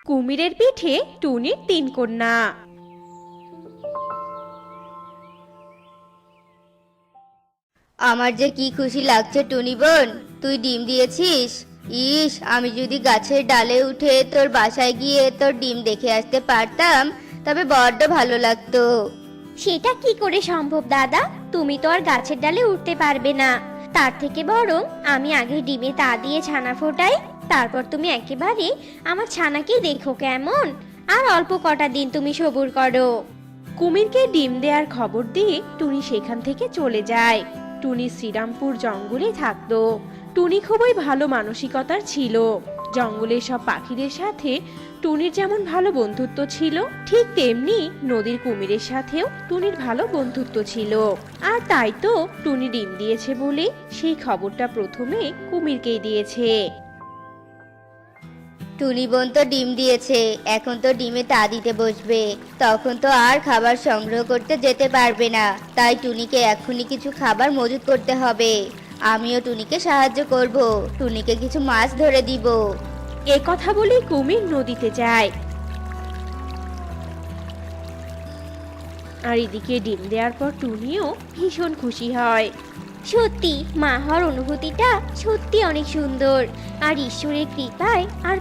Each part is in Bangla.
কুমিরের পিঠে টুনির তিন কন্যা। আমার যে কি খুশি লাগছে টুনি বোন, তুই ডিম দিয়েছিস। ইস, আমি যদি গাছের ডালে উঠে তোর বাসায় গিয়ে তোর ডিম দেখে আসতে পারতাম তবে বড্ড ভালো লাগতো। সেটা কি করে সম্ভব দাদা? তুমি তো আর গাছের ডালে উঠতে পারবে না। তার থেকে বরং আমি আগে ডিমে তা দিয়ে ছানা ফোটাই, তারপর তুমি একেবারে আমার ছানাকে দেখো কেমন। আর অল্প কটা দিন তুমি সবুর করো। কুমিরকে ডিম দেওয়ার খবর দিয়ে টুনি সেখান থেকে চলে যায়। টুনি শ্রীরামপুর জঙ্গলে থাকতো। টুনি খুবই ভালো মানসিকতার ছিল। জঙ্গলের সব পাখিদের সাথে টুনির যেমন ভালো বন্ধুত্ব ছিল, ঠিক তেমনি নদীর কুমিরের সাথেও টুনির ভালো বন্ধুত্ব ছিল। আর তাই তো টুনি ডিম দিয়েছে বলে সেই খবরটা প্রথমে কুমিরকেই দিয়েছে। টুনি বোন তো ডিম দিয়েছে, এখন তো ডিমে তা দিতে বসবে। তখন তো আর খাবার সংগ্রহ করতে যেতে পারবে না, তাই টুনিকে এখনই কিছু খাবার মজুত করতে হবে। আমিও টুনিকে সাহায্য করব, টুনিকে কিছু মাছ ধরে দিব। এ কথা বলে কুমির নদীতে যায়। আর এদিকে ডিম দেওয়ার পর টুনিও ভীষণ খুশি হয়। সত্যি মা হওয়ার অনুভূতিটা সত্যি অনেক সুন্দর। আর ঈশ্বরের কৃপায় আর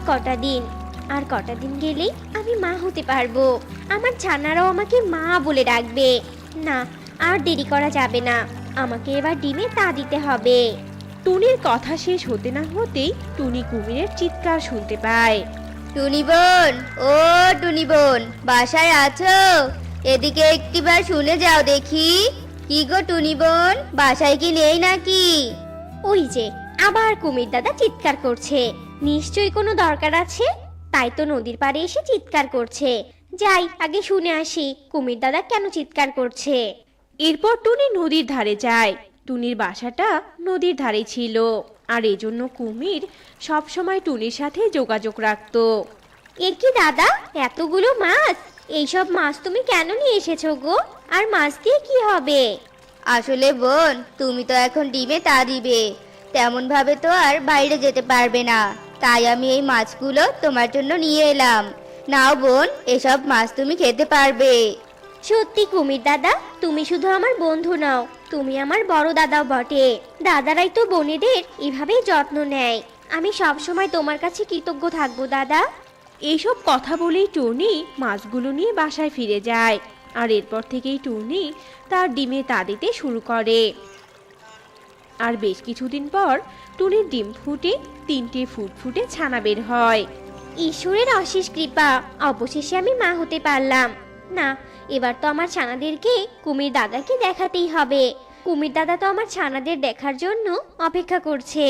কটা দিন গেলেই আমি মা হতে পারবো। আমার ছানারাও আমাকে মা বলে ডাকবে। না, আর দেরি করা যাবে না, আমাকে এবার ডিমে তা দিতে হবে। টুনির কথা শেষ হতে না হতেই টুনি কুমিরের চিৎকার শুনতে পায়। টুনি বোন, ও টুনি বোন, বাসায় আছো? এদিকে একটিবার শুনে যাও দেখি। কি গো টুনি বোন, বাসায় কি নেই নাকি? ওই যে আবার কুমির দাদা চিৎকার করছে, নিশ্চয়ই কোনো দরকার আছে, তাই তো নদীর পাড়ে এসে চিৎকার করছে। যাই আগে শুনে আসি কুমির দাদা কেন চিৎকার করছে। এরপর টুনি নদীর ধারে যায়। টুনির বাসাটা নদীর ধারে ছিল, আর এজন্য কুমির সব সময় টুনির সাথে যোগাযোগ রাখতো। এ কি দাদা, এতগুলো মাছ! এইসব মাছ তুমি কেন নিয়ে এসেছো গো? আর মাছ দিয়ে কি হবে? আসলে বোন, তুমি তো এখন ডিমে তা দিবে, তেমন ভাবে তো আর বাইরে যেতে পারবে না, তাই আমি এই মাছগুলো তোমার জন্য নিয়ে এলাম। নাও বোন, এসব মাছ তুমি খেতে পারবে। সত্যি কুমির দাদা, তুমি শুধু আমার বন্ধু নাও, তুমি আমার বড় দাদাও বটে। দাদারাই তো বোনেদের এভাবেই যত্ন নেয়। আমি সব সময় তোমার কাছে কৃতজ্ঞ থাকবো দাদা। এইসব কথা বলেই টুনি মাছগুলো নিয়ে বাসায় ফিরে যায়। আর এরপর থেকেই টুনি তার ডিমে তা দিতে শুরু করে। আর বেশ কিছুদিন পর টুনির ডিম ফুটে 3টে ফুটফুটে ছানা বের হয়। ঈশ্বরের অশেষ কৃপা, অবশেষে আমি মা হতে পারলাম। না, এবার তো আমার ছানাদেরকে কুমির দাদাকে দেখাতেই হবে। কুমির দাদা তো আমার ছানাদের দেখার জন্য অপেক্ষা করছে।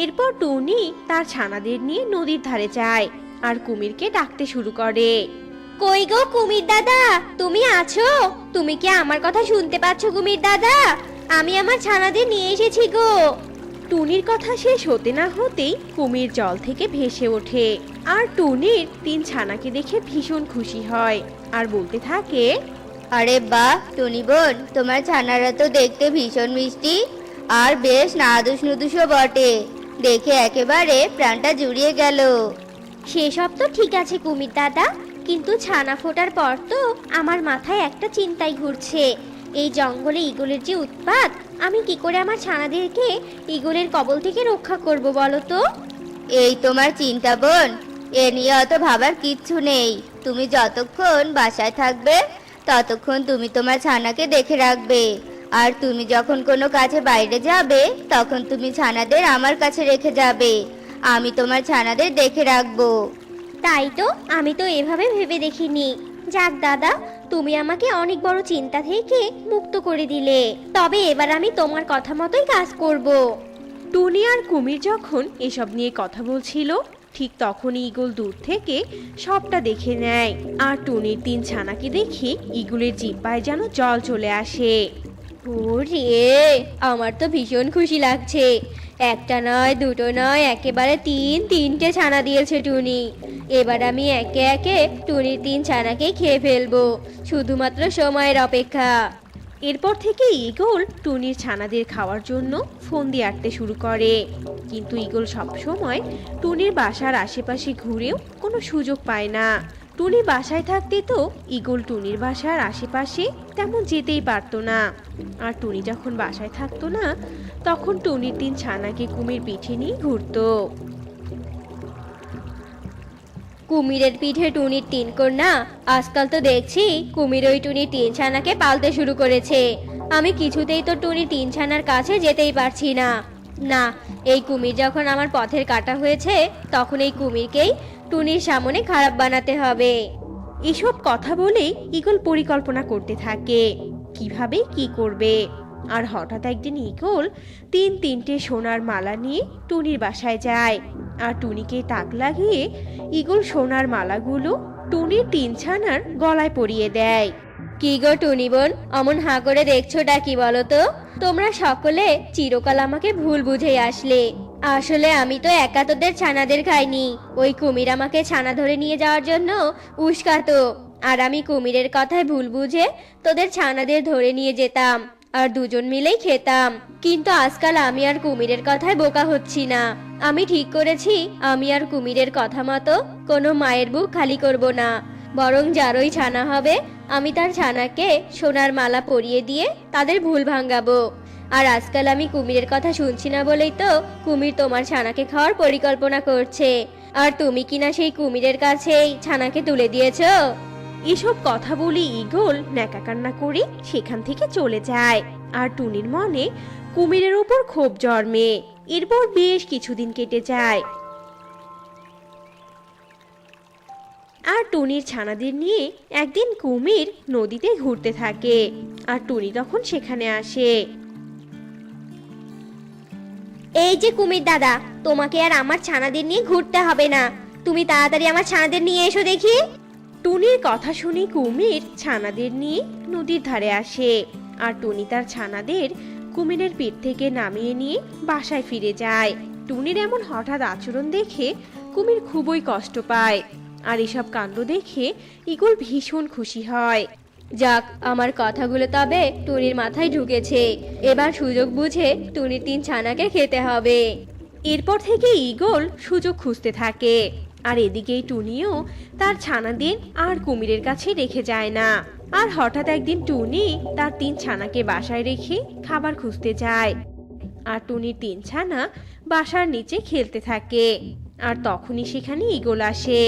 এরপর টুনি তার ছানাদের নিয়ে নদীর ধারে যায় আর কুমিরকে ডাকতে শুরু করে। কই গো কুমির দাদা, তুমি আছো? তুমি কি আমার কথা শুনতে পাচ্ছ কুমির দাদা? আমি আমার ছানাদের নিয়ে এসেছি গো। টুনির কথা শেষ হতে না হতেই কুমির জল থেকে ভেসে ওঠে। আর টুনির 3 ছানাকে দেখে ভীষণ খুশি হয় আর বলতে থাকে, আরে বাহ টুনি বোন, তোমার ছানারা তো দেখতে ভীষণ মিষ্টি আর বেশ নাদুস নুদুসও বটে, দেখে একেবারে প্রাণটা জুড়িয়ে গেল। সেসব তো ঠিক আছে কুমির দাদা, কিন্তু ছানা ফোটার পর তো আমার মাথায় একটা চিন্তাই ঘুরছে। এই জঙ্গলে ঈগলের যে উৎপাত, আমি কি করে আমার ছানাদেরকে ঈগলের কবল থেকে রক্ষা করব বলো তো? এই তোমার চিন্তা বোন, এ নিয়ে অত ভাবার কিচ্ছু নেই। তুমি যতক্ষণ বাসায় থাকবে ততক্ষণ তুমি তোমার ছানাকে দেখে রাখবে, আর তুমি যখন কোনো কাজে বাইরে যাবে তখন তুমি ছানাদের আমার কাছে রেখে যাবে। আমি তোমার ছানাদের দেখে রাখবো। তাই তো, আমি তো এভাবে ভেবে দেখিনি। যাক দাদা, তুমি আমাকে অনেক বড় চিন্তা থেকে মুক্ত করে দিলে। তবে এবার আমি তোমার কথা মতোই কাজ করব। টুনি আর কুমির যখন এসব নিয়ে কথা বলছিল ঠিক তখনই ঈগল দূর থেকে সবটা দেখে নেয়। আর টুনির 3 ছানাকে দেখে ঈগলের জিহ্বায় যেন জল চলে আসে। ওরে, আমার তো ভীষণ খুশি লাগছে। একটা নয়, দুটো নয়, একেবারে 3টে ছানা দিয়েছে টুনি। এবার আমি একে একে টুনির 3 ছানাকে খেয়ে ফেলবো, শুধুমাত্র সময়ের অপেক্ষা। এরপর থেকে ঈগল টুনির ছানাদের খাওয়ার জন্য ফোন দিয়ে আটতে শুরু করে, কিন্তু ঈগল সবসময় টুনির বাসার আশেপাশে ঘুরেও কোনো সুযোগ পায় না। টুনি বাসায় থাকতে তো ঈগল টুনির বাসার আশেপাশে তেমন যেতেই পারতো না। আর টুনি যখন বাসায় থাকতো না, তখন টুনির 3 ছানাকে কুমির পিঠে নিয়ে ঘুরতো। কুমিরের পিঠে টুনির 3 কন্যা, আজকাল তো দেখছি কুমির ওই টুনির 3 ছানাকে পালতে শুরু করেছে। আমি কিছুতেই তো টুনির 3 ছানার কাছে যেতেই পারছি না। না, এই কুমির যখন আমার পথের কাটা হয়েছে, তখন এই কুমিরকেই টুনির সামনে খারাপ বানাতে হবে। এসব কথা বলেই ঈগল পরিকল্পনা করতে থাকে কিভাবে কি করবে। আর হঠাৎ একদিন ঈগল 3টে সোনার মালা নিয়ে টুনির বাসায় যায়। আর টুনিকে তাক লাগিয়ে ঈগল সোনার মালাগুলো টুনির 3 ছানার গলায় পরিয়ে দেয়। কি গো টুনি বোন, অমন হাঁ করে দেখছোটা কি বলো তো? তোমরা সকলে চিরকাল আমাকে ভুল বুঝেই আসলে। আসলে আমি তো একা তোদের ছানাদের খাইনি, ওই কুমির আমাকে ছানা ধরে নিয়ে যাওয়ার জন্য উস্কাতো। আর আমি কুমিরের কথায় ভুল বুঝে তোদের ছানাদের ধরে নিয়ে যেতাম, আর দুজন মিলেই খেতাম। কিন্তু আজকাল আমি আর কুমিরের কথায় বোকা হচ্ছি না। আমি ঠিক করেছি, আমি আর কুমিরের কথা মতো কোনো মায়ের বুক খালি করব না, বরং যারই ছানা হবে আমি তার ছানাকে সোনার মালা পরিয়ে দিয়ে তাদের ভুল ভাঙাবো। আর আজকাল আমি কুমিরের কথা শুনছি না বলেই তো কুমির তোমার ছানাকে খাওয়ার পরিকল্পনা করছে। আর তুমি কিনা সেই কুমিরের কাছেই ছানাকে তুলে দিয়েছো। এসব কথা বলে ঈগল ন্যাকা কান্না করে সেখান থেকে চলে যায়। আর টুনির মনে কুমিরের উপর ক্ষোভ জন্মে। এরপর বেশ কিছুদিন কেটে যায়। আর টুনির ছানাদের নিয়ে একদিন কুমির নদীতে ঘুরতে থাকে। আর টুনি তখন সেখানে আসে। এই যে কুমির দাদা, তোমাকে আর আমার ছানাদের নিয়ে ঘুরতে হবে না, তুমি তাড়াতাড়ি আমার ছানাদের নিয়ে এসো দেখি। টুনির কথা শুনে কুমির ছানাদের নিয়ে নদীর ধারে আসে। আর টুনি তার ছানাদের কুমিরের পিঠ থেকে নামিয়ে নিয়ে বাসায় ফিরে যায়। টুনির এমন হঠাৎ আচরণ দেখে কুমির খুবই কষ্ট পায়। আর এসব কাণ্ড দেখে ঈগল ভীষণ খুশি হয়। যাক, আমার কথাগুলো তবে টুনির মাথায় ঢুকেছে। এবার সুযোগ বুঝে টুনির 3 ছানাকে খেতে হবে। এরপর থেকে ঈগল সুযোগ খুঁজতে থাকে। আর এদিকেই টুনিও তার ছানাদের আর কুমিরের কাছে রেখে যায় না। আর হঠাৎ একদিন টুনি তার 3 ছানাকে বাসায় রেখে খাবার খুঁজতে যায়। আর টুনির 3 ছানা বাসার নিচে খেলতে থাকে। আর তখনই সেখানে ঈগল আসে।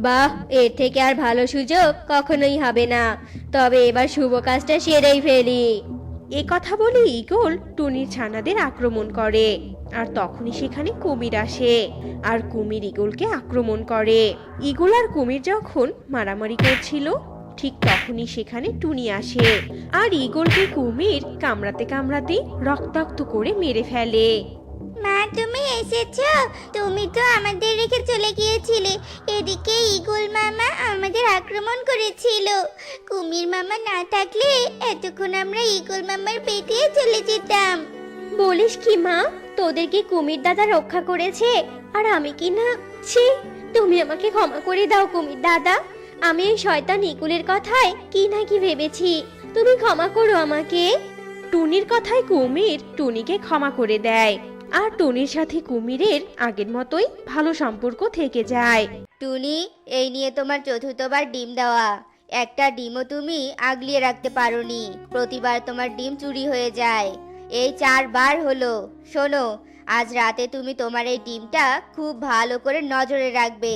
বাহ, এর থেকে আর ভালো সুযোগ কখনোই হবে না। তবে এবার শুভ কাজটা সেরেই ফেলি। এ কথা বলে ঈগল টুনির ছানাদের আক্রমণ করে। আর তখনই সেখানে কুমির আসে। আর কুমির ঈগলকে আক্রমণ করে। ঈগল আর কুমির যখন মারামারি করছিল, ঠিক তখনই সেখানে টুনি আসে। আর ঈগলকে কুমির কামড়াতে কামড়াতে রক্তাক্ত করে মেরে ফেলে। মা, তুমি এসেছো? তুমি তো আমাদের রেখে চলে গিয়েছিলে। এদিকে ঈগল মামা আমাদের আক্রমণ করেছিল। কুমির মামা না থাকলে এতক্ষণ আমরা ঈগল মামার পেটে চলে যেতাম। বলিস কি মা, তোদেরকে কুমির দাদা রক্ষা করেছে আর আমি কি না? ছি, তুমি আমাকে ক্ষমা করে দাও কুমির দাদা। আমি এই শয়তান ঈগলের কথায় কি না কি ভেবেছি, তুমি ক্ষমা করো আমাকে। টুনির কথায় কুমির টুনিকে ক্ষমা করে দেয়। আর টুনির সাথে কুমিরের আগের মতোই ভালো সম্পর্ক থেকে যায়। টুনি, এই নিয়ে তোমার 4র্থবার ডিম দেওয়া। একটা ডিমও তুমি আগলিয়ে রাখতে পারোনি। প্রতিবার তোমার ডিম চুরি হয়ে যায়। এই 4 বার হলো। শোনো, আজ রাতে তুমি তোমার এই ডিমটা খুব ভালো করে নজরে রাখবে,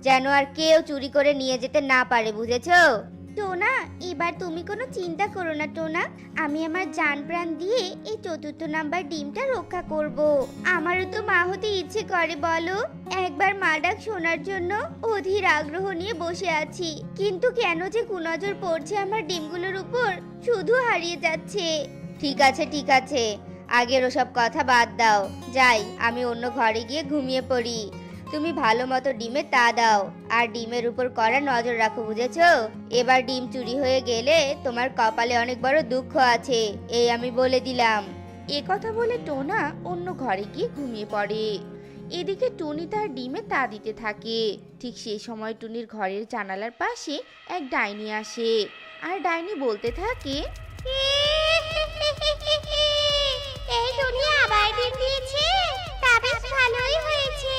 যেন আর কেউ চুরি করে নিয়ে যেতে না পারে, বুঝেছো? টোনা, এবার তুমি কোনো চিন্তা করো না টোনা। আমি আমার জান প্রাণ দিয়ে এই 4র্থ নাম্বার ডিমটা রক্ষা করব। আমারও তো মা হতে ইচ্ছে করে বলো। একবার মা ডাক শোনার জন্য অধীর আগ্রহ নিয়ে বসে আছি, কিন্তু কেন যে কুনজর পড়ছে আমার ডিমগুলোর উপর, শুধু হারিয়ে যাচ্ছে। ঠিক আছে ঠিক আছে, আগের ওসব কথা বাদ দাও। যাই, আমি অন্য ঘরে গিয়ে ঘুমিয়ে পড়ি। তুমি ভালো মতো ডিমে তা দাও, আর ডিমের উপর কড়া নজর রাখো, বুঝেছো? এবার ডিম চুরি হয়ে গেলে তোমার কপালে অনেক বড় দুঃখ আছে, এই আমি বলে দিলাম। এ কথা বলে টোনা অন্য ঘরে গিয়ে ঘুমিয়ে পড়ে। এদিকে টুনি তার ডিমে তা দিতে থাকে। ঠিক সেই সময় টুনির ঘরের জানালার পাশে এক ডাইনি আসে, আর ডাইনি বলতে থাকে, এই টুনি আবার ডিম দিয়েছে, তা বেশ ভালোই হয়েছে।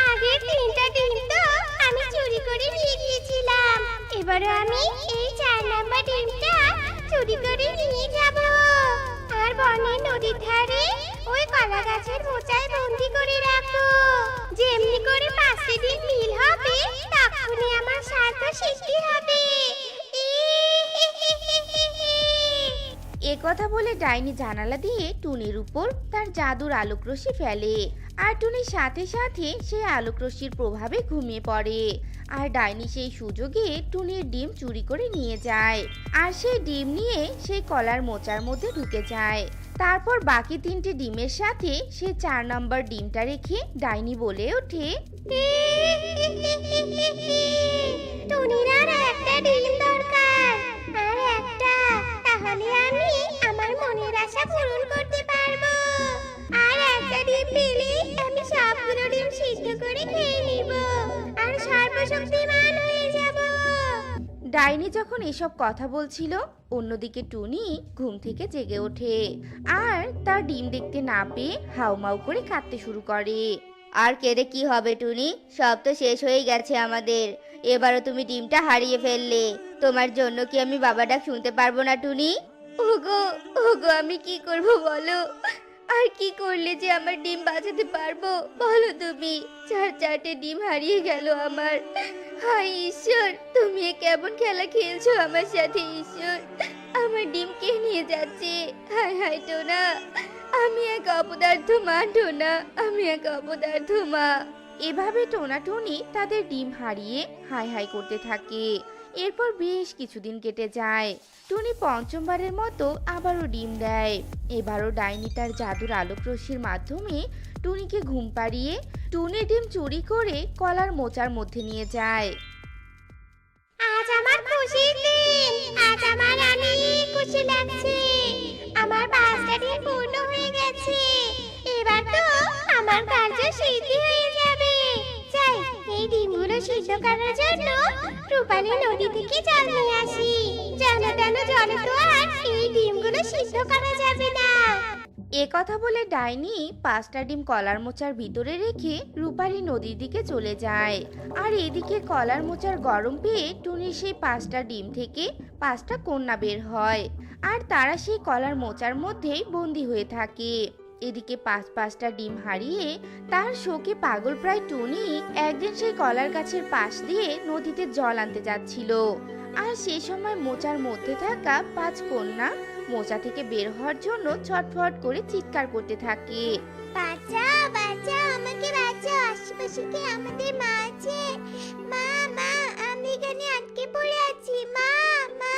আগের 3টা ডিম তো আমি চুরি করে নিয়ে গিয়েছিলাম, এবারে আমি এই 4 নাম্বার ডিমটা চুরি করে নিয়ে যাব আর বনের নদীর ধারে ওই কলা গাছের মোচায় বন্দি করে রাখবো। যেমনি করে 5টি ডিম মিল হবে তখনই আমার স্বার্থ সিদ্ধি হবে। এ কথা বলে ডাইনি জানালা দিয়ে টুনির উপর তার জাদুর আলোক রশ্মি ফেলে, আর টুনির সাথে সাথে সেই আলোক রশ্মির প্রভাবে ঘুমিয়ে পড়ে। আর ডাইনি সেই সুযোগে টুনির ডিম চুরি করে নিয়ে যায়, আর সেই ডিম নিয়ে সেই কলার মোচার মধ্যে ঢুকে যায়। তারপর বাকি 3টি ডিমের সাথে সে 4 নম্বর ডিমটা রেখে ডাইনি বলে ওঠে, টুনির আর একটা ডিম দরকার, আর একটা, তাহলে আমি আমার মনের আশা পূরণ করতে পারবো। আর একটা ডিম পেলে আমি সবগুলো ডিম সিদ্ধ করে খেয়ে নিব আর সর্বশক্তিমান হয়ে যাব। ডাইনি যখন এসব কথা বলছিল, অন্যদিকে টুনি ঘুম থেকে জেগে ওঠে, আর তার ডিম দেখতে না পেয়ে হাউমাউ করে কাঁদতে শুরু করে। আর কেঁদে কি হবে টুনি, সব তো শেষ হয়ে গেছে আমাদের। এবারও তুমি ডিমটা হারিয়ে ফেললে। তোমার জন্য কি আমি বাবা ডাক শুনতে পারবো না টুনি? ওগো ওগো, আমি কি করব বলো? আর কি করলে যে আমার ডিম বাঁচাতে পারবো বলো তুমি? 4টে ডিম হারিয়ে গেল আমার। হায় ঈশ্বর, তুমি এ কেমন খেলা খেলছো আমার সাথে ঈশ্বর? আমার ডিম কে নিয়ে যাচ্ছে? হায় হায় টোনা, আমি এক অপদার্থ মা টোনা, আমি এক অপদার্থ মা। এভাবে টোনা টুনি তাদের ডিম হারিয়ে হাই হাই করতে থাকে। এরপর বেশ কিছুদিন কেটে যায়। টুনি 5মবারের মতো আবারও ডিম দেয়। এবারও ডাইনি তার জাদুর আলোক রশ্মির মাধ্যমে টুনিকে ঘুম পাড়িয়ে টুনির ডিম চুরি করে কলার মোচার মধ্যে নিয়ে যায়। আজ আমার খুশির দিন, আজ আমার অনেক খুশি লাগছে। আমার 5টা ডিম পূর্ণ হয়ে গেছে, এবার তো আমার কার্য সিদ্ধি হয়ে যাবে। যাই, এই ডিমগুলো সিদ্ধ করার জন্য রূপালী নদী থেকে জল নিয়ে আসি। জানো জলে তো আর এই ডিমগুলো সিদ্ধ করা যাবে না। এ কথা বলে ডাইনি 5টা ডিম কলার মোচার ভিতরে রেখে রূপালী নদীর দিকে চলে যায়। আর এদিকে কলার মোচার গরম পেয়ে টুনির সেই 5টা ডিম থেকে 5টা কন্যা বের হয়, আর তারা সেই কলার মোচার মধ্যেই বন্দী হয়ে থাকে। এদিকে 5টা ডিম হারিয়ে তার শোকে পাগল প্রায় টুনি একদিন সেই কলার গাছের পাশ দিয়ে নদীতে জল আনতে যাচ্ছিল। আর সেই সময় মোচার মধ্যে থাকা 5 কন্যা মোচা থেকে বের হওয়ার জন্য ছটফট করে চিৎকার করতে থাকে। বাঁচাও বাঁচাও, আমাকে বাঁচাও, আশেপাশে কি আমাদের মা আছে? মা মা, আমি এখানে আটকে পড়ে আছি, মা মা।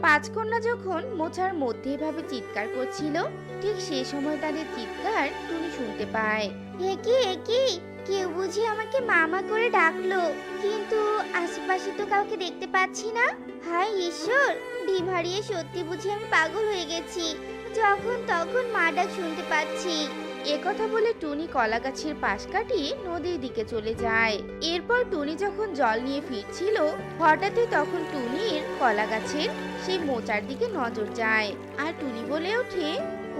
5 কন্যা যখন মোচার মধ্যে এভাবে চিৎকার করছিল, ঠিক সেই সময় তাদের চিৎকার টুনি শুনতে পায়। একি কেউ বুঝি আমাকে মামা করে ডাকলো, কিন্তু আশেপাশে তো কাউকে দেখতে পাচ্ছি না। হায় ঈশ্বর, ডিম হারিয়ে সত্যি বুঝি আমি পাগল হয়ে গেছি, যখন তখন মা ডাক শুনতে পাচ্ছি। একথা বলে টুনি কলা গাছের পাশ কাটিয়ে নদীর দিকে চলে যায়। এরপর টুনি যখন জল নিয়ে ফিরছিল, হঠাৎই তখন টুনির কলা গাছের সেই মোচার দিকে নজর যায়, আর টুনি বলে ওঠে,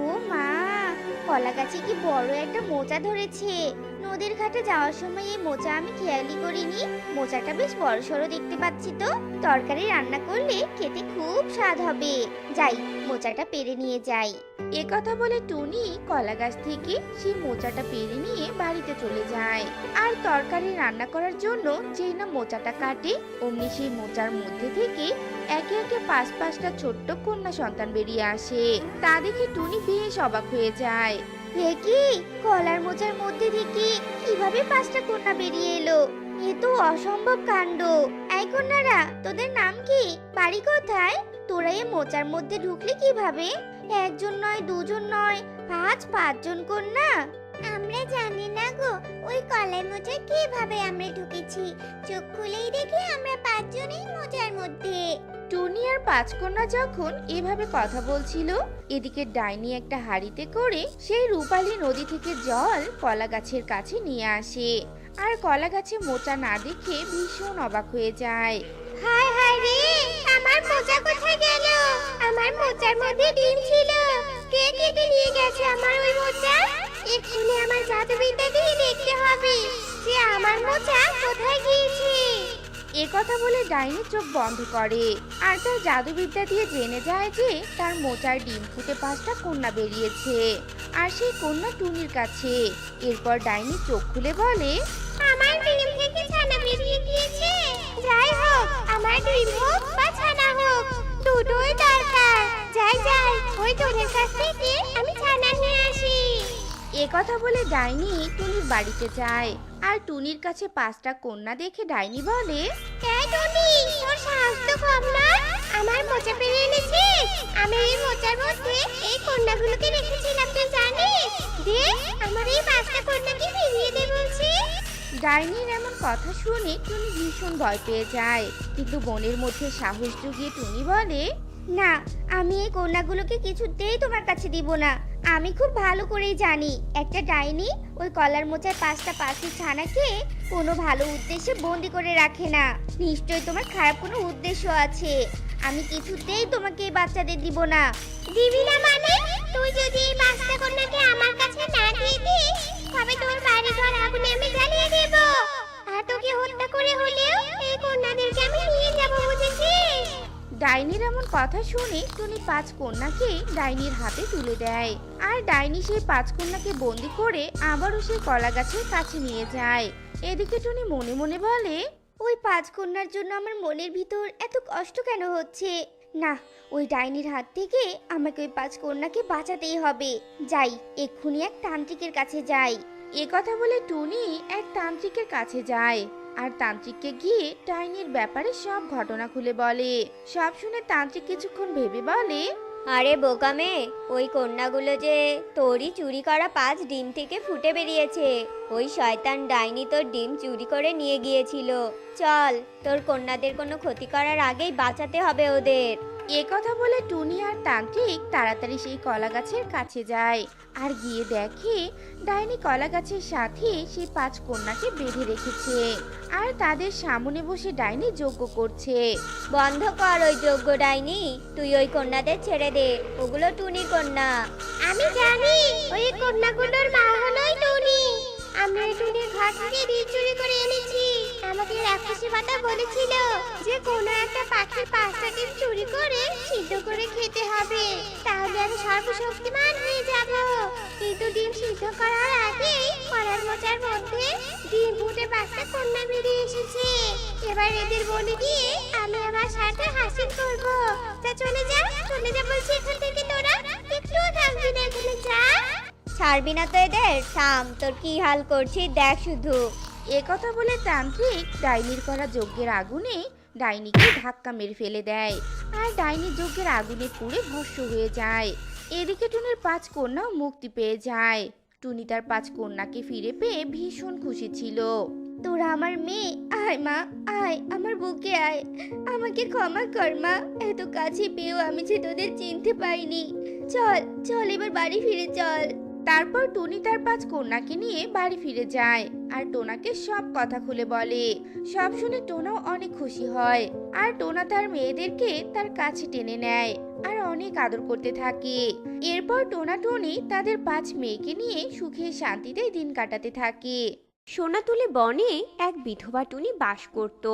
ও মা, কলা গাছে কি বড় একটা মোচা ধরেছে। নদীর ঘাটে যাওয়ার সময় এই মোচা আমি খেয়ালই করিনি। মোচাটা বেশ বড় সড়ো দেখতে পাচ্ছি তো, তরকারি রান্না করলে খেতে খুব স্বাদ হবে। যাই, মোচাটা পেরে নিয়ে যাই। একথা বলে টুনি কলা গাছ থেকে সেই মোচাটা পেরে নিয়ে বাড়িতে চলে যায়। আর তরকারি রান্না করার জন্য যেই না মোচাটা কাটে, অমনি সেই মোচার মধ্যে থেকে একে একে 5টা ছোট্ট কন্যা সন্তান বেরিয়ে আসে। তা দেখে টুনি বেশ অবাক হয়ে যায়। কি, কলার মোচার মধ্যে থেকে কিভাবে 5টা কন্যা বেরিয়ে এলো? এ তো অসম্ভব কাণ্ড। এই কন্যারা, তোদের নাম কি, বাড়ি কোথায়? তোরা এই মোচার মধ্যে ঢুকলি কিভাবে? একজন নয়, দুজন নয়, 5জন কন্যা। আমরা জানি না গো, ওই কলাই মোচায় কিভাবে আমরা ঢুকেছি। চোখ খুলেই দেখি আমরা 5জনই মোচার মধ্যে। টুনি আর পাঁচকন্যা যখন এভাবে কথা বলছিল, এদিকে ডাইনি একটা হাঁড়িতে করে সেই রূপালী নদী থেকে জল কলা গাছের কাছে নিয়ে আসে। আর কলা গাছে মোচা না দেখে ভীষণ অবাক হয়ে যায়। হায় হায় রে, আমার মোচা কোথায় গেল? আমার মোচার মধ্যে ডিম ছিল, কে কেটে নিয়ে গেছে আমার ওই মোচা? এক্ষুনি আমার জাদুবিদ্যা দিয়ে দেখতে হবে যে আমার মোচা কোথায় গিয়েছে। এ কথা বলে ডাইনি চোখ বন্ধ করে আর তার জাদুবিদ্যা দিয়ে জেনে যায় যে তার মোচার ডিম ফুটে 5টা কন্যা বেরিয়েছে, আর সেই কন্যা টুনির কাছে। এরপর ডাইনি চোখ খুলে বলে, আমার ডিম থেকে ছানা বেরিয়ে গিয়েছে। যাই হোক, আমার ডিম হোক বা ছানা হোক, দুটোই দরকার। যাই যাই, ওই টুনির কাছ থেকে আমি ছানা নিয়ে আসি। এ কথা বলে ডাইনি টুনির বাড়িতে যায়। আর টুনির কাছে 5টা কন্যা দেখে ডাইনি বলে, এই টুনি, তোর সাহস তো কম না, আমার মোচা পেরে এনেছিস। আমি এই মোচার মধ্যে এই কন্যাগুলোকে রেখেছিলাম, তুই জানিস? দেখ, আমার এই 5টা কন্যাকে ফিরিয়ে দে বলছি। ডাইনির এমন কথা শুনে টুনি ভীষণ ভয় পেয়ে যায়, কিন্তু মনের মধ্যে সাহস জুগিয়ে টুনি বলে, না, আমি এই কন্যাগুলোকে কিছুতেই তোমার কাছে দিব না। আমি খুব ভালো করেই জানি একটা ডাইনি ওই কলার মোচার 5টা পাখির ছানাকে কোনো ভালো উদ্দেশ্যে বন্দি করে রাখে না। নিশ্চয়ই তোমার খারাপ কোনো উদ্দেশ্য আছে। আমি কিছুতেই তোমাকে এই বাচ্চাদের দিব না। দিবি না মানে? তুই যদি এই 5টা কন্যাকে আমার কাছে না দিয়ে দিস, তবে তোর বাড়ি ঘর আগুনে আমি জ্বালিয়ে দেব। আর তোকে হত্যা করে হলেও এই কন্যাদেরকে আমি নিয়ে যাব, বুঝেছিস? ডাইনির এমন কথা শুনে টুনি 5 কন্যাকে ডাইনির হাতে তুলে দেয়। আর ডাইনি সেই 5 কন্যাকে বন্দি করে আবারও সেই কলা গাছের কাছে নিয়ে যায়। এদিকে টুনি মনে মনে বলে, ওই 5 কন্যার জন্য আমার মনের ভিতর এত কষ্ট কেন হচ্ছে? না, ওই ডাইনির হাত থেকে আমাকে ওই 5 কন্যাকে বাঁচাতেই হবে। যাই, এক্ষুনি এক তান্ত্রিকের কাছে যাই। এ কথা বলে টুনি এক তান্ত্রিকের কাছে যায়। আর তান্ত্রিককে গিয়ে ডাইনির ব্যাপারে সব ঘটনা খুলে বলে। সব শুনে তান্ত্রিক কিছুক্ষণ ভেবে বলে, আরে বোকা মেয়ে, ওই কন্যাগুলো যে তোরই চুরি করা 5 ডিম থেকে ফুটে বেরিয়েছে। ওই শয়তান ডাইনি তোর ডিম চুরি করে নিয়ে গিয়েছিল। চল, তোর কন্যাদের কোনো ক্ষতি করার আগেই বাঁচাতে হবে ওদের। এ কথা বলে টুনি আর তান্ত্রিক তাড়াতাড়ি সেই কলা গাছের কাছে যায়। আর গিয়ে দেখে ডাইনি কলা গাছের সাথে সেই 5 কন্যাকে বেঁধে রেখেছে। আর তাদের সামনে বসে ডাইনি যজ্ঞ করছে। বন্ধ কর ওই যোগ্য ডাইনি, তুই ওই কন্যাদের ছেড়ে দে, ওগুলো টুনি কন্যা। আমি জানি ওই কন্যাগুলোর মা হলোই টুনি। আমি ওই টুনির ঘর থেকে ডিম চুরি করে এনেছি। আমাকে রাক্ষসী মাতা বলেছিল যে কোনো একটা পাখির 5টা ডিম চুরি করে সিদ্ধ করে খেতে হবে, তাহলে আমি সর্বশক্তিমান হয়ে যাব। কিন্তু ডিম সিদ্ধ করার আগেই কলার মোচার মধ্যে ডিম ফুটে 5টা কন্যা বেরিয়ে এসেছে। এবার এদের বলি দিয়ে আমি আমার সাথে হাসিল করব। চলে যা বলছি এখান থেকে, তোরা একটুও থাকবি না এখানে, যা। ছাড়বি না তো এদের? থাম, তোর কি হাল করছি দেখ শুধু। এ কথা বলে তান্ত্রিক ডাইনির করা যজ্ঞের আগুনে ডাইনিকে ধাক্কা মেরে ফেলে দেয়। আর ডাইনি যজ্ঞের আগুনে পুড়ে ভস্ম হয়ে যায়। এদিকে টুনির 5 কন্যাও মুক্তি পেয়ে যায়। টুনি তার 5 কন্যাকে ফিরে পেয়ে ভীষণ খুশি ছিল। তোরা আমার মেয়ে, আয় মা, আয় আমার বুকে আয়। আমাকে ক্ষমা কর মা, এত কাছে পেয়েও আমি যে তোদের চিনতে পাইনি। চল চল, এবার বাড়ি ফিরে চল। তারপর টুনি তার 5 কন্যাকে নিয়ে বাড়ি ফিরে যায় আর টোনাকে সব কথা খুলে বলে। সব শুনে টোনাও অনেক খুশি হয়। আর টোনা তার মেয়েদেরকে তার কাছে টেনে নেয় আর অনেক আদর করতে থাকে। এরপর টোনা টুনি তাদের 5 মেয়েকে নিয়ে সুখে শান্তিতে দিন কাটাতে থাকে। সোনাতুলি বনে এক বিধবা টুনি বাস করত।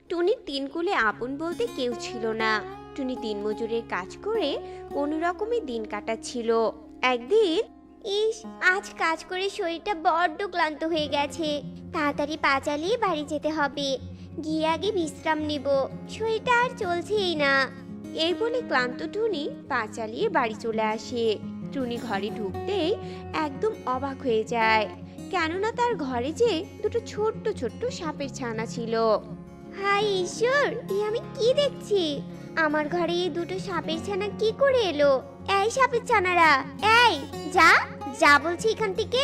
টুনির 3 কুলে আপন বলতে কেউ ছিল না। টুনি দিনমজুরের কাজ করে কোনো রকমে দিন কাটাচ্ছিল। একদিন, ইস, আজ কাজ করে শরীরটা বড্ড ক্লান্ত হয়ে গেছে। তাড়াতাড়ি পা চালিয়ে বাড়ি যেতে হবে। গিয়ে আগে বিশ্রাম নিব, শরীরটা আর চলছেই না। এই বলে ক্লান্ত টুনি পা চালিয়ে বাড়ি চলে আসে। টুনি ঘরে ঢুকতেই একদম অবাক হয়ে যায়, কেননা তার ঘরে যে দুটো ছোট্ট ছোট্ট সাপের ছানা ছিল। হাই ঈশ্বর, এ আমি কি দেখছি? আমার ঘরে এই দুটো সাপের ছানা কি করে এলো? এই সাপের ছানারা, এই যা যা বলছি এখান থেকে,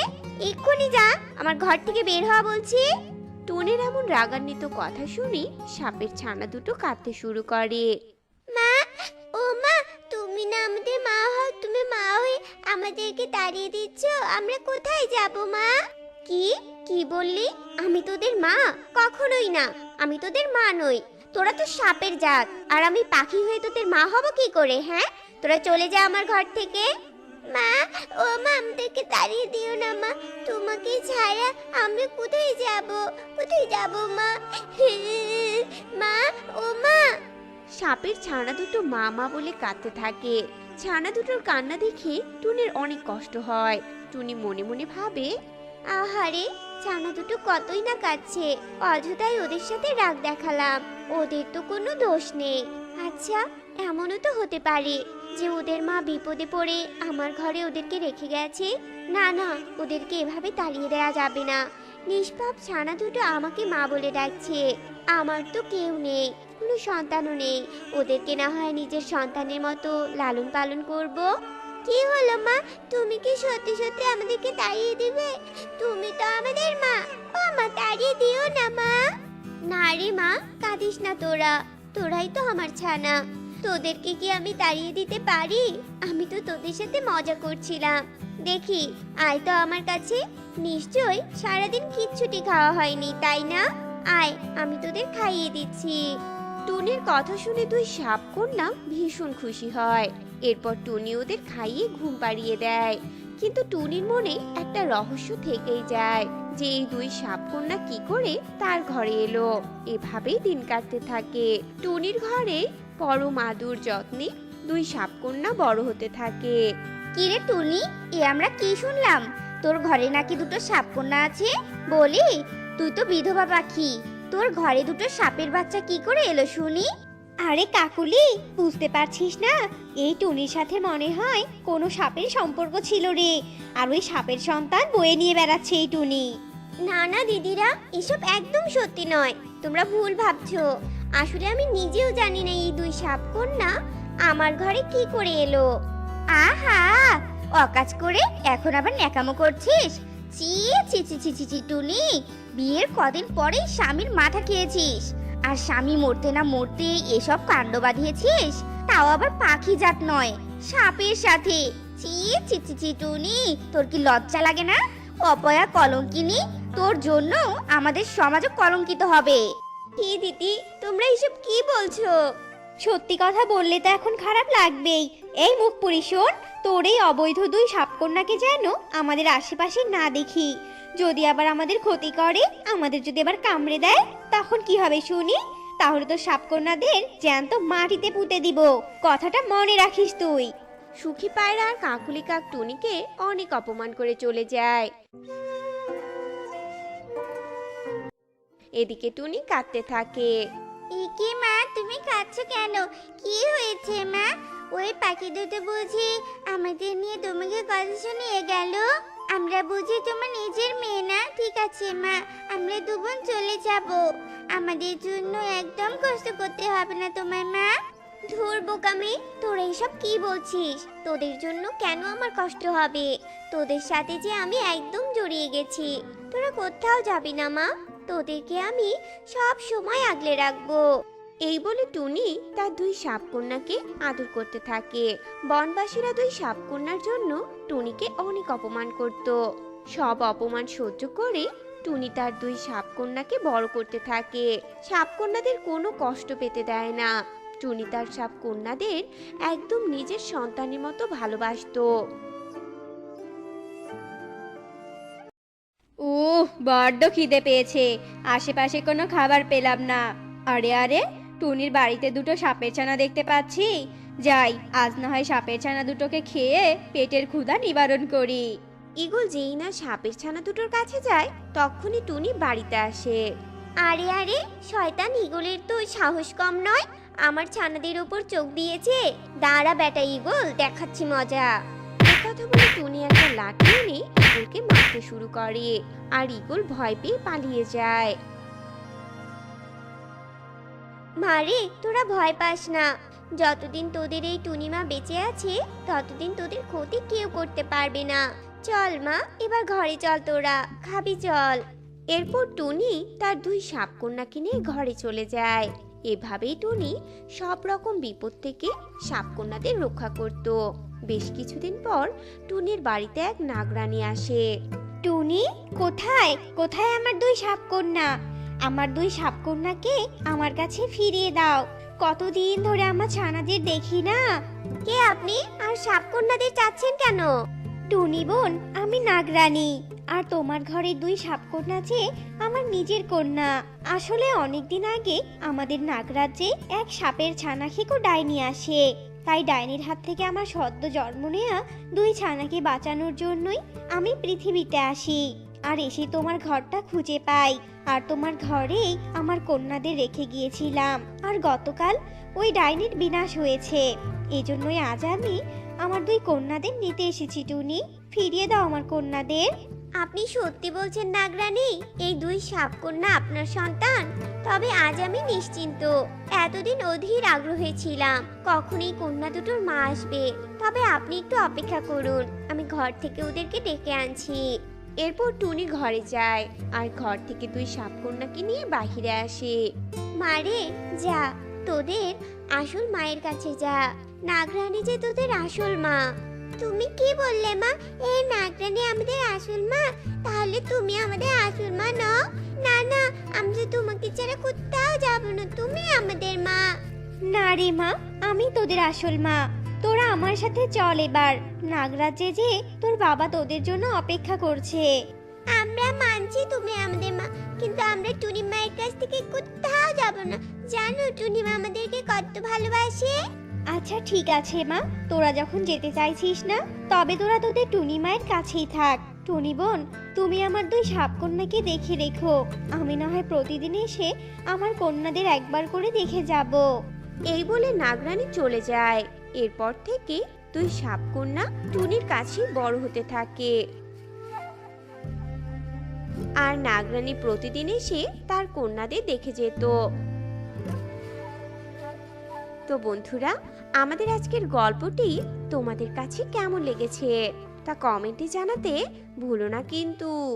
এক্ষুনি যা, আমার ঘর থেকে বের হওয়া বলছি। টুনির এমন রাগান্বিত কথা শুনি সাপের ছানা দুটো কাঁদতে শুরু করে। তুমি না আমাদের মা হও, তুমি মা হয়ে আমাদেরকে তাড়িয়ে দিচ্ছ, আমরা কোথায় যাব মা? কি কি বললি? আমি তোদের মা? কখনোই না, আমি তোদের মা নই। তোরা তো সাপের জাত, আর আমি পাখি হয়ে তোদের মা হব কি করে? হ্যাঁ, তোরা চলে যা আমার ঘর থেকে। মা, ও মা, আমাদেরকে তাড়িয়ে দিও না মা, তোমাকে ছাড়া আমরা কোথায় যাব? কোথায় যাব মা? মা, ও মা। সাপের ছানা দুটো মা মা বলে কাঁদতে থাকে। ছানা দুটোর কান্না দেখে টুনির অনেক কষ্ট হয়। টুনি মনে মনে ভাবে, আহারে, ছানা দুটো কতই না কাঁদছে, অযথাই ওদের সাথে রাগ দেখালাম। ওদের তো কোনো দোষ নেই। আচ্ছা, এমনও তো হতে পারে যে ওদের মা বিপদে পড়ে আমার ঘরে ওদেরকে রেখে গেছে। না না, ওদেরকে এভাবে তাড়িয়ে দেওয়া যাবে না। নিষ্পাপ ছানা দুটো আমাকে মা বলে ডাকছে। আমার তো কেউ নেই, কোনো সন্তানও নেই। ওদেরকে না হয় নিজের সন্তানের মতো লালন পালন করব। কি হলো মা, তুমি কি সত্যি সত্যি আমাদেরকে তাড়িয়ে দিবে? তুমি তো আমাদের মা, ও মা, তাড়িয়ে দিও না মা। না রে মা, কাঁদিস না তোরা, তোরাই তো আমার ছানা। তোদেরকে কি আমি তাড়িয়ে দিতে পারি? আমি তো তোদের সাথে মজা করছিলাম। দেখি, আয় তো আমার কাছে। নিশ্চয়ই সারাদিন কিচ্ছুটি খাওয়া হয়নি, তাই না? আয়, আমি তোদের খাইয়ে দিচ্ছি। টুনির কথা শুনে দুই সাপকন্যা ভীষণ খুশি হয়। এরপর টুনি ওদের খাইয়ে ঘুম পাড়িয়ে দেয়। কিন্তু টুনির মনে একটা রহস্য থেকেই যায় যে এই দুই সাপকন্যা কি করে তার ঘরে এলো। এভাবেই দিন কাটতে থাকে। টুনির ঘরে পরম আদর যত্নে দুই সাপকন্যা বড় হতে থাকে। কিরে টুনি, এ আমরা কি শুনলাম? তোর ঘরে নাকি দুটো সাপকন্যা আছে? বলি, তুই তো বিধবা পাখি, তোর ঘরে দুটো সাপের বাচ্চা কি করে এলো শুনি? আরে কাকুলি, বুঝতে পারছিস না? এই টুনির সাথে মনে হয় কোনো সাপের সম্পর্ক ছিল রে, আর ওই সাপের সন্তান বয়ে নিয়ে বেড়াচ্ছে এই টুনি। না না দিদিরা, এসব একদম সত্যি নয়, তোমরা ভুল ভাবছো। আসলে আমি নিজেও জানি না এই দুই সাপকন্যা আমার ঘরে কি করে এলো। আহা, অকাজ করে এখন আবার ন্যাকামো করছিস? চি চি চি চি চি চি টুনি, বিয়ের কদিন পরেই স্বামীর মাথা খেয়েছিস, আর স্বামী মরতে না মরতে এসব কাণ্ড বাঁধিয়েছিস, তাও আবার পাখি জাত নয়, সাপের সাথে। চি চি চি চি টুনি, তোর কি লজ্জা লাগে না? অপয়া কলঙ্কিনী, তোর জন্য আমাদের সমাজও কলঙ্কিত হবে। কি দিদি, তোমরা এসব কি বলছো? সত্যি কথা বললে তো এখন খারাপ লাগবেই। এই মুখ পুরি শোন, তোর এই অবৈধ দুই সাপকন্যাকে যেন আমাদের আশেপাশে না দেখি। যদি আবার আমাদের ক্ষতি করে, আমাদের যদি আবার কামড়ে দেয়, তখন কি হবে শুনি? তাহলে তো সাপকন্যাদের জ্যান্ত মাটিতে পুঁতে দিব। কথাটা মনে রাখিস তুই। সুখী পায়রা আর কাকুলি কাক টুনিকে অনেক অপমান করে চলে যায়। এদিকে টুনি কাঁদতে থাকে। কি মা, তুমি কাঁদছো কেন? কি হয়েছে মা? ওই পাখি দুটো বুঝি আমাদের নিয়ে তোমাকে কথা শুনিয়ে গেল? আমরা বুঝি তোমার নিজের মেয়ে না? ঠিক আছে মা, আমরা দুবোন চলে যাব। আমাদের জন্য একদম কষ্ট করতে হবে না তোমার মা। ধুর বোকামি, তোরা এসব কি বলছিস? তোদের জন্য কেন আমার কষ্ট হবে? তোদের সাথে যে আমি একদম জড়িয়ে গেছি। তোরা কোথাও যাবি না মা, তোদেরকে আমি সব সময় আগলে রাখবো। এই বলে টুনি তার দুই সাপকন্যাকে আদর করতে থাকে। বনবাসীরা দুই সাপকন্যার জন্য টুনিকে অনেক অপমান করত। সব অপমান সহ্য করে টুনি তার দুই সাপকন্যাকে বড় করতে থাকে। সাপকন্যাদের কোনো কষ্ট পেতে দেয় না। টুনি তার সাপকন্যাদের একদম নিজের সন্তানের মতো ভালোবাসতো। বড্ড খিদে পেয়েছে, আশেপাশে কোনো খাবার পেলাম না। আরে আরে, টুনির বাড়িতে দুটো সাপের ছানা দেখতে পাচ্ছি। যাই, আজ না হয় সাপের ছানা দুটোকে খেয়ে পেটের ক্ষুধা নিবারণ করি। ঈগল যেই না সাপের ছানা দুটোর কাছে যায়, তখনই টুনি বাড়িতে আসে। আরে আরে, শয়তান ঈগলের তো সাহস কম নয়, আমার ছানাদের উপর চোখ দিয়েছে। দাঁড়া বেটা ঈগল, দেখাচ্ছি মজা। কথা বলে টুনি একটা লাঠি এনে ঈগলকে মারতে শুরু করে, আর ঈগল ভয় পেয়ে পালিয়ে যায়। মারে, তোরা ভয় পাস না। যতদিন তোদের এই টুনিমা বেঁচে আছে, ততদিন তোদের ক্ষতি কেউ করতে পারবে না। চল মা, এবার ঘরে চল, তোরা খাবি চল। এরপর টুনি তার দুই সাপকন্যাকে নিয়ে ঘরে চলে যায়। এভাবেই টুনি সব রকম বিপদ থেকে সাপকন্যাদের রক্ষা করত। বেশ কিছুদিন পর টুনির বাড়িতে এক নাগরানী আসে। টুনি, কোথায় কোথায় আমার দুই সাপকন্যা? আমার দুই সাপকন্যাকে আমার কাছে ফিরিয়ে দাও। কতদিন ধরে আমার ছানাদের দেখি না। কে আপনি আর সাপকন্যাদের চাচ্ছেন কেন? টুনি বোন, আমি নাগরানী। আর তোমার ঘরে দুই সাপকন্যা যে আমার নিজের কন্যা। আসলে অনেকদিন আগে আমাদের নাগরাজ্যে এক সাপের ছানা খেকো ডাইনি আসে। তাই ডাইনির হাত থেকে আমার সদ্য জন্ম নেয়া দুই ছানাকে বাঁচানোর জন্যই আমি পৃথিবীতে আসি। আর এসে তোমার ঘরটা খুঁজে পাই। আর তোমার ঘরেই আমার কন্যাদের রেখে গিয়েছিলাম। আর গতকাল ওই ডাইনির বিনাশ হয়েছে। এজন্যই আজ আমি আমার দুই কন্যাদের নিতে এসেছি। টুনি, ফিরিয়ে দাও আমার কন্যাদের। আপনি সত্যি বলছেন নাগরানী? এই দুই সাপকন্যা আপনার সন্তান? তবে আজ আমি নিশ্চিন্ত। এতদিন অধীর আগ্রহে ছিলাম কখন এই কন্যা দুটোর মা আসবে। তবে আপনি একটু অপেক্ষা করুন, আমি ঘর থেকে ওদেরকে ডেকে আনছি। এরপর টুনি ঘরে যায় আর ঘর থেকে দুই সাপকন্যাকে নিয়ে বাহিরে আসে। মারে, যা তোদের আসল মায়ের কাছে যা। নাগরানী যে তোদের আসল মা। তুমি কি বললে মা? এই নাগরানী আমাদের আসল মা? তাহলে তুমি আমাদের আসল মা নও? না না, আমরা তোমাকে ছাড়া কোথাও যাব না, তুমি আমাদের মা। না রে মা, আমি তোদের আসল মা। তোরা আমার সাথে চল এবার। নাগরাজ্যে যে তোর বাবা তোদের জন্য অপেক্ষা করছে। আমরা মানছি তুমি আমাদের মা, কিন্তু আমরা টুনি মায়ের কাছ থেকে কোথাও যাব না। জানো টুনি মা আমাদেরকে কত ভালোবাসে। আচ্ছা ঠিক আছে মা, তোরা যখন যেতে চাইছিস না, তবে তোরা তোদের টুনি মায়ের কাছেই থাক। টুনি বোন, তুমি আমার দুই সাপকন্যাকে দেখে রেখো। আমি না হয় প্রতিদিন এসে আমার কন্যাদের একবার করে দেখে যাব। এই বলে নাগরানী চলে যায়। এরপর থেকে দুই সাপকন্যা টুনির কাছেই বড় হতে থাকে। আর নাগরানী প্রতিদিন এসে তার কন্যাদের দেখে যেত। তো বন্ধুরা, আমাদের আজকের গল্পটি তোমাদের কাছে কেমন লেগেছে তা কমেন্টে জানাতে ভুলো না কিন্তু।